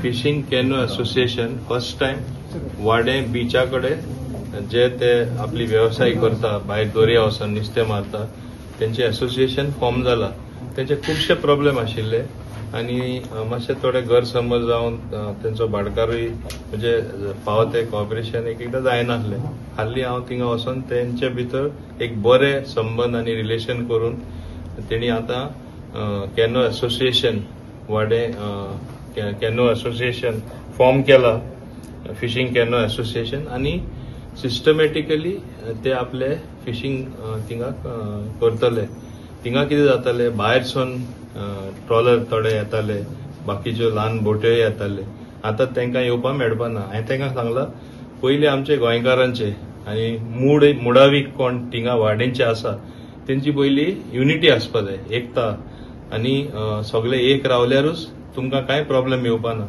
Fishing canoe association first time वाडे बीचा कडेन जे ते आपली व्यवसाय करता, भायर दर्या वचून नुस्तें मारता, त्यांचे असोसिएशन फॉर्म जाला. त्यांचे खूबशे प्रॉब्लेम आशिल्ले आनी मातशे थोडे गैरसमज जावन त्यांचो भाटकारूय म्हणजे फावो ते कॉपरेशन एकदां जायनासलें. हाल्ली हांव थिंगा वचून त्यांचे भितर एक बरे संबंध आनी रिलेशन करून तेणी आतां कॅनो असोसिएशन वाडे कॅनो असोसिएशन फॉर्म केला, फिशिंग कॅनो असोसिएशन, आनी सिस्टमॅटिकली ते आपले फिशिंग थिंगा करतले. थिंगा कितें जाताले, भायरसून ट्रॉलर थोडे येताले, बाकीच्यो ल्हान बोट्योय येताले. आतां तांकां येवपाक मेळपाना. हांवें तांकां सांगलां पयलीं आमचे गोंयकारांचे आनी मुडावी कोण थिंगा वाडेंचे आसा तेंची पयलीं युनिटी आसपा जाय, एकता, आनी सगळे एक रावल्यारूच तुमकां कांय प्रॉब्लेम येवपाना.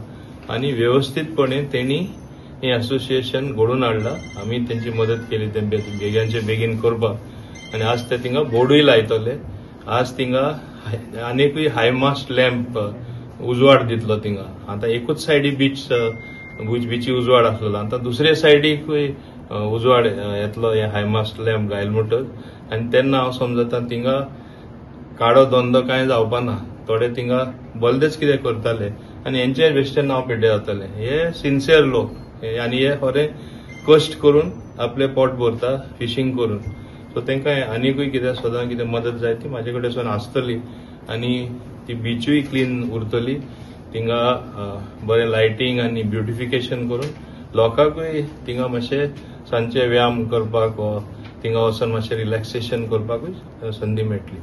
आनी व्यवस्थीतपणे तेणी हे असोसिएशन घडोवन हाडला. आमी तेंची मदत केली ते बेगीनचे बेगीन करपाक. आनी आज ते थिंगा बोर्डूय लायतले. आज थिंगा आनीकूय हायमास्ट लॅम्प उजवाड दितलो थिंगा. आतां एकूच सायडी बीची उजवाड आसलेलो, आतां दुसरे सायडीकूय उजवाड येतलो हे हायमास्ट लॅम्प घायल म्हणटच. आनी तेन्ना हांव समजता थिंगा काळो धंदो कांय जावपाना. थोडे थिंगा बलदेच कितें करताले आनी हेंचेय बेश्टे नांव पिड्डे जाताले. हे सिन्सियर लोक आनी हे खरे कश्ट करून आपले पोट भरता फिशींग करून. सो तांकां आनीकूय कितें सदां कितें मदत जाय ती म्हाजे कडेन आसतली. आनी ती बीचूय क्लीन उरतली. थिंगा बरें लायटींग आनी ब्युटिफिकेशन करून लोकांकूय थिंगा मातशे सांजचे व्यायाम करपाक वा थिंगा वचून मातशें रिलॅक्सेशन करपाकूय संदी मेळटली.